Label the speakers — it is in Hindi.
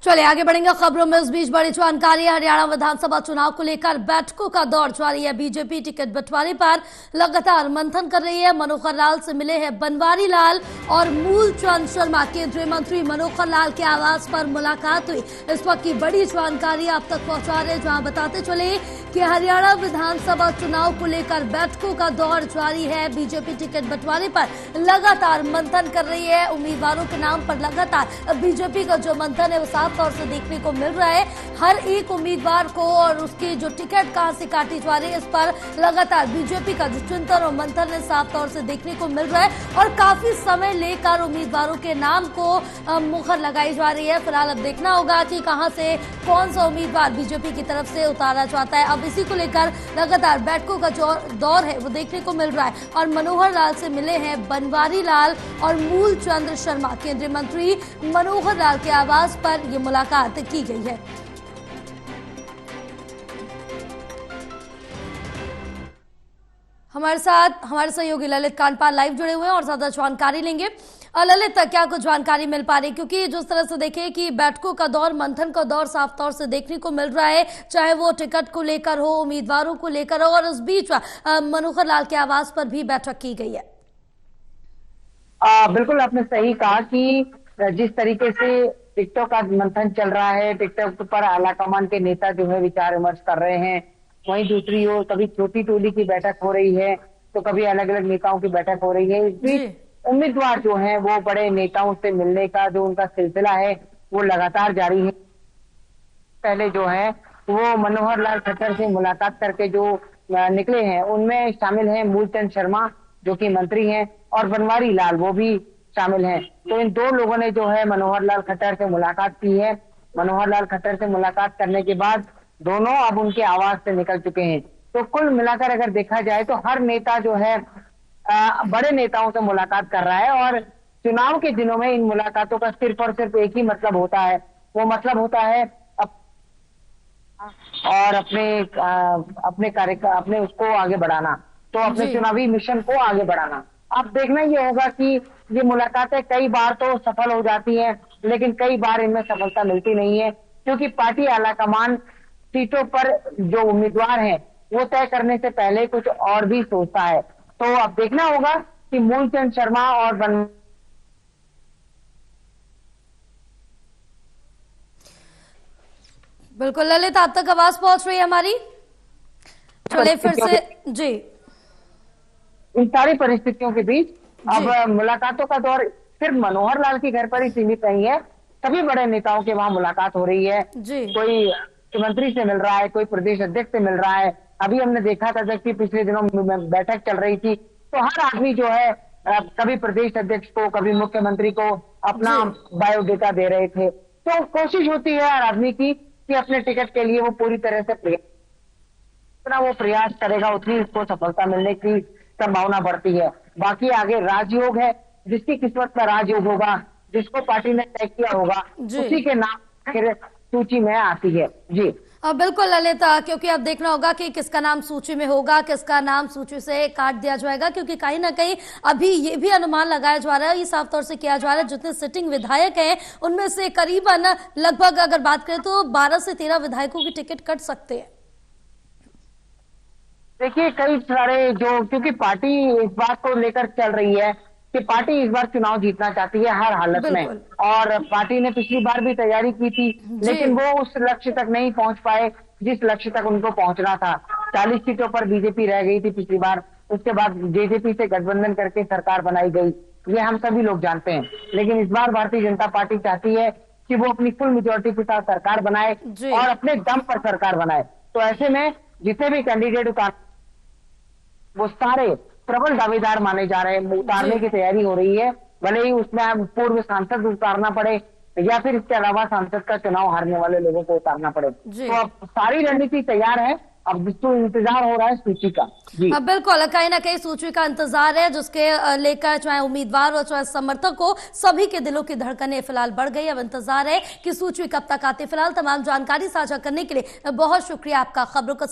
Speaker 1: चलिए आगे बढ़ेंगे खबरों में। इस बीच बड़ी जानकारी, हरियाणा विधानसभा चुनाव को लेकर बैठकों का दौर जारी है। बीजेपी टिकट बंटवारे पर लगातार मंथन कर रही है। मनोहर लाल से मिले हैं बनवारी लाल और मूलचंद शर्मा। केंद्रीय मंत्री मनोहर लाल के आवास पर मुलाकात हुई। इस वक्त की बड़ी जानकारी आप तक पहुंचा रहे, जहां बताते चले कि हरियाणा विधानसभा चुनाव को लेकर बैठकों का दौर जारी है। बीजेपी टिकट बंटवारे पर लगातार मंथन कर रही है। उम्मीदवारों के नाम पर लगातार बीजेपी का जो मंथन है वो साफ तौर से देखने को मिल रहा है। हर एक उम्मीदवार को और उसकी जो टिकट कहां से काटी जा रही है, इस पर लगातार बीजेपी का जो चिंतन और मंथन है साफ तौर से देखने को मिल रहा है और काफी समय लेकर उम्मीदवारों के नाम को मुहर लगाई जा रही है। फिलहाल अब देखना होगा कि कहां से कौन सा उम्मीदवार बीजेपी की तरफ से उतारा जाता है। अब इसी को लेकर लगातार बैठकों का जो दौर है वो देखने को मिल रहा है और मनोहर लाल से मिले हैं बनवारी लाल और मूलचंद शर्मा। केंद्रीय मंत्री मनोहर लाल के आवास पर ये मुलाकात की गई है। हमारे साथ हमारे सहयोगी ललित कांडपाल लाइव जुड़े हुए हैं और ज्यादा जानकारी लेंगे। ललित, क्या कुछ जानकारी मिल पा रही, क्योंकि जिस तरह से देखें कि बैठकों का दौर, मंथन का दौर साफ तौर से देखने को मिल रहा है, चाहे वो टिकट को लेकर हो, उम्मीदवारों को लेकर हो, और इस बीच मनोहर लाल के आवास पर भी बैठक की गई है।
Speaker 2: बिल्कुल आपने सही कहा कि जिस तरीके से टिकटों का मंथन चल रहा है, टिकटों पर आलाकमान के नेता जो है विचार विमर्श कर रहे हैं, वहीं दूसरी ओर कभी छोटी टोली की बैठक हो रही है तो कभी अलग अलग नेताओं की बैठक हो रही है। इस बीच उम्मीदवार जो हैं वो बड़े नेताओं से मिलने का जो उनका सिलसिला है वो लगातार जारी है। पहले जो है वो मनोहर लाल खट्टर से मुलाकात करके जो निकले हैं उनमें शामिल हैं मूलचंद शर्मा जो कि मंत्री हैं और बनवारी लाल वो भी शामिल हैं। तो इन दो लोगों ने जो है मनोहर लाल खट्टर से मुलाकात की है। मनोहर लाल खट्टर से मुलाकात करने के बाद दोनों अब उनके आवास से निकल चुके हैं। तो कुल मिलाकर अगर देखा जाए तो हर नेता जो है बड़े नेताओं से मुलाकात कर रहा है और चुनाव के दिनों में इन मुलाकातों का सिर्फ और सिर्फ एक ही मतलब होता है, वो मतलब होता है और अपने उसको आगे बढ़ाना, तो अपने चुनावी मिशन को आगे बढ़ाना। अब देखना ये होगा कि ये मुलाकातें कई बार तो सफल हो जाती हैं, लेकिन कई बार इनमें सफलता मिलती नहीं है, क्योंकि पार्टी आलाकमान सीटों पर जो उम्मीदवार हैं वो तय करने से पहले कुछ और भी सोचता है। तो अब देखना होगा कि मूलचंद शर्मा और
Speaker 1: बिल्कुल ललित, आप तक आवाज पहुंच रही है हमारी? चलिए फिर से जी।
Speaker 2: इन सारी परिस्थितियों के बीच अब मुलाकातों का दौर सिर्फ मनोहर लाल के घर पर ही सीमित नहीं है, सभी बड़े नेताओं के वहां मुलाकात हो रही है। कोई मुख्यमंत्री से मिल रहा है, कोई प्रदेश अध्यक्ष से मिल रहा है। अभी हमने देखा था जबकि पिछले दिनों में बैठक चल रही थी तो हर आदमी जो है कभी प्रदेश अध्यक्ष को कभी मुख्यमंत्री को अपना बायोडेटा दे रहे थे। तो कोशिश होती है हर आदमी की कि अपने टिकट के लिए वो पूरी तरह से जितना वो प्रयास करेगा उतनी उसको सफलता मिलने की संभावना बढ़ती है। बाकी आगे राजयोग है, जिसकी किस्मत में राजयोग होगा, जिसको पार्टी ने तय किया होगा, उसी के नाम फिर सूची में आती है। जी
Speaker 1: बिल्कुल ललित, क्योंकि अब देखना होगा कि किसका नाम सूची में होगा, किसका नाम सूची से काट दिया जाएगा, क्योंकि कहीं ना कहीं अभी ये भी अनुमान लगाया जा रहा है, ये साफ तौर से किया जा रहा है, जितने सिटिंग विधायक हैं उनमें से करीबन लगभग अगर बात करें तो 12 से 13 विधायकों की टिकट कट सकते हैं।
Speaker 2: देखिए कई सारे जो, क्योंकि पार्टी इस बात को लेकर चल रही है कि पार्टी इस बार चुनाव जीतना चाहती है हर हालत में, और पार्टी ने पिछली बार भी तैयारी की थी लेकिन वो उस लक्ष्य तक नहीं पहुंच पाए जिस लक्ष्य तक उनको पहुंचना था। 40 सीटों पर बीजेपी रह गई थी पिछली बार, उसके बाद जेजेपी से गठबंधन करके सरकार बनाई गई, ये हम सभी लोग जानते हैं। लेकिन इस बार भारतीय जनता पार्टी चाहती है कि वो अपनी फुल मेजोरिटी के साथ सरकार बनाए और अपने दम पर सरकार बनाए। तो ऐसे में जितने भी कैंडिडेट वो सारे प्रबल दावेदार माने जा रहे हैं, उतारने की तैयारी हो रही है, भले ही उसमें पूर्व सांसद उतारना पड़े या फिर इसके अलावा सांसद का चुनाव हारने वाले लोगों को उतारना पड़े। तो अब सारी रणनीति तैयार है, अब तो इंतजार हो रहा है सूची का। जी
Speaker 1: बिल्कुल, कहीं ना कहीं सूची का इंतजार है, जिसके लेकर चाहे उम्मीदवार और चाहे समर्थक हो, सभी के दिलों की धड़कनें फिलहाल बढ़ गई। अब इंतजार है कि सूची कब तक आती। फिलहाल तमाम जानकारी साझा करने के लिए बहुत शुक्रिया आपका। खबरों का